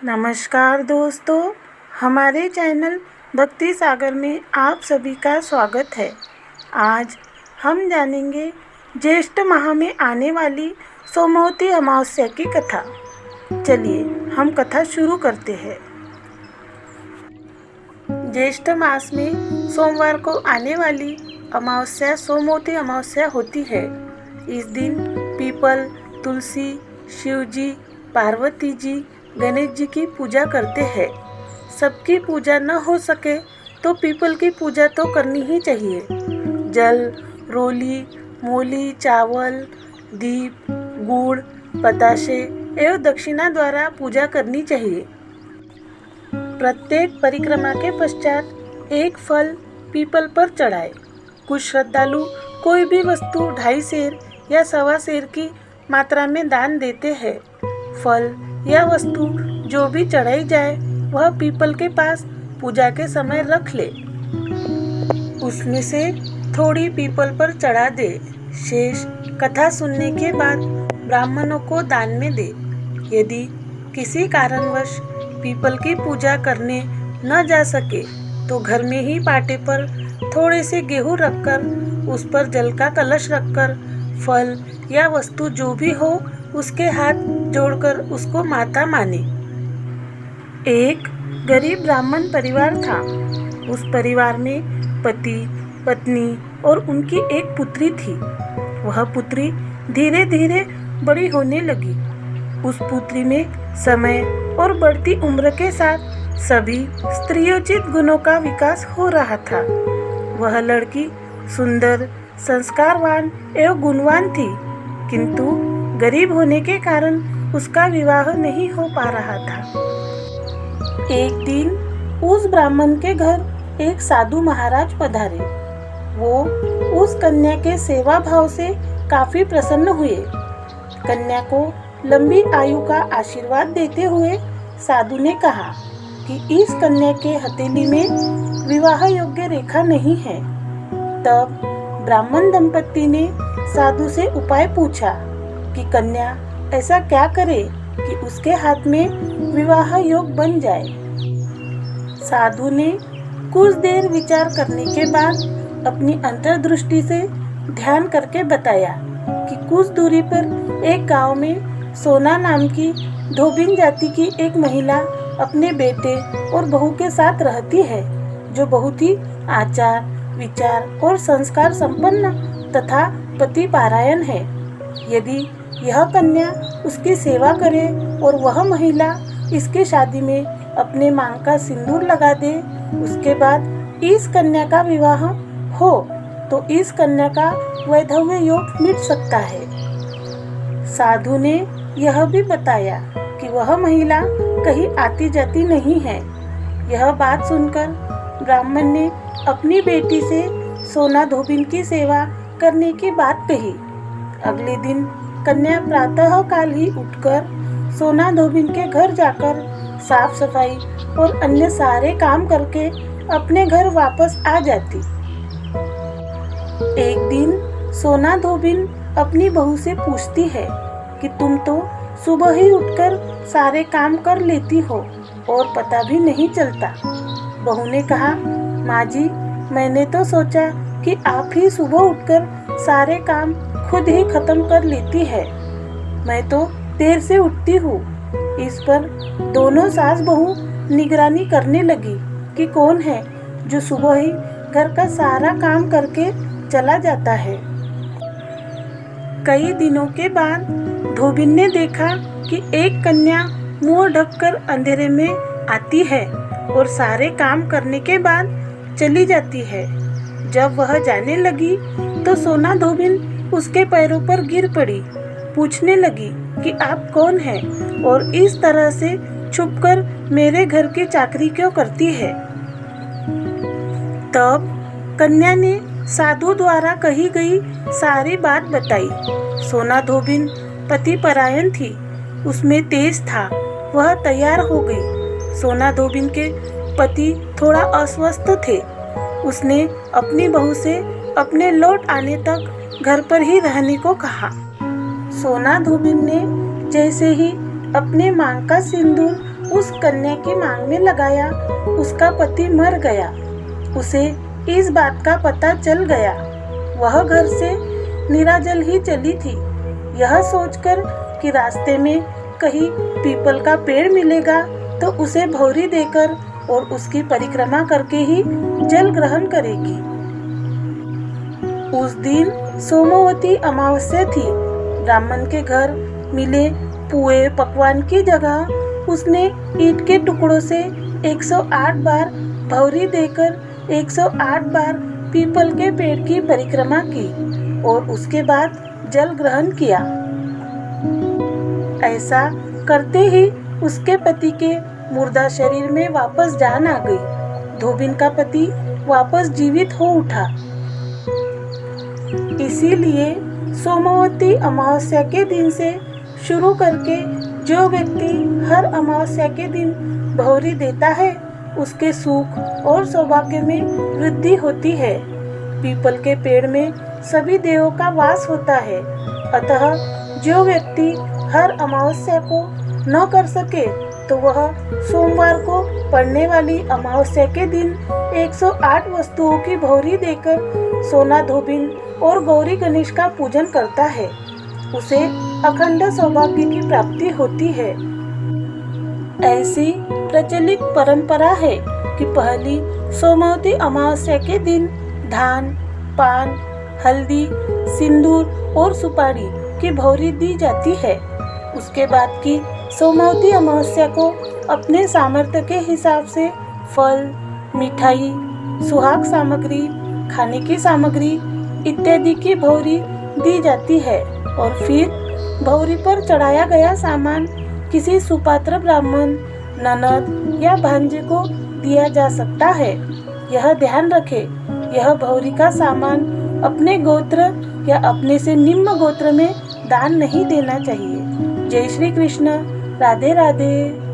नमस्कार दोस्तों, हमारे चैनल भक्ति सागर में आप सभी का स्वागत है। आज हम जानेंगे ज्येष्ठ माह में आने वाली सोमवती अमावस्या की कथा। चलिए हम कथा शुरू करते हैं। ज्येष्ठ मास में सोमवार को आने वाली अमावस्या सोमवती अमावस्या होती है। इस दिन पीपल, तुलसी, शिवजी, पार्वती जी, गणेश जी की पूजा करते हैं। सबकी पूजा न हो सके तो पीपल की पूजा तो करनी ही चाहिए। जल, रोली, मूली, चावल, दीप, गुड़, बताशे एवं दक्षिणा द्वारा पूजा करनी चाहिए। प्रत्येक परिक्रमा के पश्चात एक फल पीपल पर चढ़ाए। कुछ श्रद्धालु कोई भी वस्तु 2.5 सेर या 1.25 सेर की मात्रा में दान देते हैं। फल या वस्तु जो भी चढ़ाई जाए वह पीपल के पास पूजा के समय रख ले। उसमें से थोड़ी पीपल पर चढ़ा दे। शेष कथा सुनने के बाद ब्राह्मणों को दान में दे। यदि किसी कारणवश पीपल की पूजा करने न जा सके तो घर में ही पाटे पर थोड़े से गेहूं रखकर उस पर जल का कलश रखकर फल या वस्तु जो भी हो उसके हाथ जोड़कर उसको माता माने। एक गरीब ब्राह्मण परिवार था। उस परिवार में पति, पत्नी और उनकी एक पुत्री थी। वह पुत्री धीरे धीरे बड़ी होने लगी। उस पुत्री में समय और बढ़ती उम्र के साथ सभी स्त्रियोचित गुणों का विकास हो रहा था। वह लड़की सुंदर, संस्कारवान एवं गुणवान थी, किंतु गरीब होने के कारण उसका विवाह नहीं हो पा रहा था। एक दिन उस ब्राह्मण के घर एक साधु महाराज पधारे। वो उस कन्या के सेवा भाव से काफी प्रसन्न हुए। कन्या को लंबी आयु का आशीर्वाद देते हुए साधु ने कहा कि इस कन्या के हथेली में विवाह योग्य रेखा नहीं है। तब ब्राह्मण दंपत्ति ने साधु से उपाय पूछा कि कन्या ऐसा क्या करे कि उसके हाथ में विवाह योग बन जाए। साधु ने कुछ देर विचार करने के बाद अपनी अंतर्दृष्टि से ध्यान करके बताया कि कुछ दूरी पर एक गांव में सोना नाम की धोबिन जाति की एक महिला अपने बेटे और बहू के साथ रहती है, जो बहुत ही आचार, विचार और संस्कार संपन्न तथा पति पारायण है। यदि यह कन्या उसकी सेवा करे और वह महिला इसकी शादी में अपने मांग का सिंदूर लगा दे, उसके बाद इस कन्या का विवाह हो तो इस कन्या का वैधव्य योग मिट सकता है। साधु ने यह भी बताया कि वह महिला कहीं आती जाती नहीं है। यह बात सुनकर ब्राह्मण ने अपनी बेटी से सोना धोबिन की सेवा करने की बात कही। अगले दिन कन्या प्रातः काल ही उठकर सोना धोबिन के घर जाकर साफ सफाई और अन्य सारे काम करके अपने घर वापस आ जाती। एक दिन सोना धोबिन अपनी बहू से पूछती है कि तुम तो सुबह ही उठकर सारे काम कर लेती हो और पता भी नहीं चलता। बहू ने कहा, माँ जी, मैंने तो सोचा कि आप ही सुबह उठकर सारे काम खुद ही खत्म कर लेती है। मैं तो देर से उठती हूँ। इस पर दोनों सास बहू निगरानी करने लगी कि कौन है जो सुबह ही घर का सारा काम करके चला जाता है। कई दिनों के बाद धोबिन ने देखा कि एक कन्या मुंह ढककर अंधेरे में आती है और सारे काम करने के बाद चली जाती है। जब वह जाने लगी तो सोना धोबिन उसके पैरों पर गिर पड़ी। पूछने लगी कि आप कौन हैं और इस तरह से छुपकर मेरे घर की चाकरी क्यों करती है। तब कन्या ने साधु द्वारा कही गई सारी बात बताई। सोना धोबिन पति परायण थी, उसमें तेज था। वह तैयार हो गई। सोना धोबिन के पति थोड़ा अस्वस्थ थे। उसने अपनी बहू से अपने लौट आने तक घर पर ही रहने को कहा। सोना धोबिन ने जैसे ही अपने मांग का सिंदूर उस कन्या की मांग में लगाया, उसका पति मर गया। उसे इस बात का पता चल गया। वह घर से निराजल ही चली थी, यह सोचकर कि रास्ते में कहीं पीपल का पेड़ मिलेगा तो उसे भौरी देकर और उसकी परिक्रमा करके ही जल ग्रहण करेगी। उस दिन सोमवती अमावस्या थी। ब्राह्मण के घर मिले पुए पकवान की जगह उसने ईंट के टुकड़ों से 108 बार भौरी देकर 108 बार पीपल के पेड़ की परिक्रमा की और उसके बाद जल ग्रहण किया। ऐसा करते ही उसके पति के मुर्दा शरीर में वापस जान आ गई। धोबिन का पति वापस जीवित हो उठा। इसीलिए सोमवती अमावस्या के दिन से शुरू करके जो व्यक्ति हर अमावस्या के दिन भौरी देता है उसके सुख और सौभाग्य में वृद्धि होती है। पीपल के पेड़ में सभी देवों का वास होता है, अतः जो व्यक्ति हर अमावस्या को न कर सके तो वह सोमवार को पड़ने वाली अमावस्या के दिन 108 वस्तुओं की भौरी देकर सोना धोबिन और गौरी गणेश का पूजन करता है। उसे अखंड सौभाग्य की प्राप्ति होती है। ऐसी प्रचलित परंपरा है कि पहली सोमवती अमावस्या के दिन धान, पान, हल्दी, सिंदूर और सुपारी की भौरी दी जाती है। उसके बाद की सोमवती अमावस्या को अपने सामर्थ्य के हिसाब से फल, मिठाई, सुहाग सामग्री, खाने की सामग्री इत्यादि की भौरी दी जाती है और फिर भौरी पर चढ़ाया गया सामान किसी सुपात्र ब्राह्मण, ननद या भांजे को दिया जा सकता है। यह ध्यान रखें, यह भौरी का सामान अपने गोत्र या अपने से निम्न गोत्र में दान नहीं देना चाहिए। जय श्री कृष्ण। राधे राधे।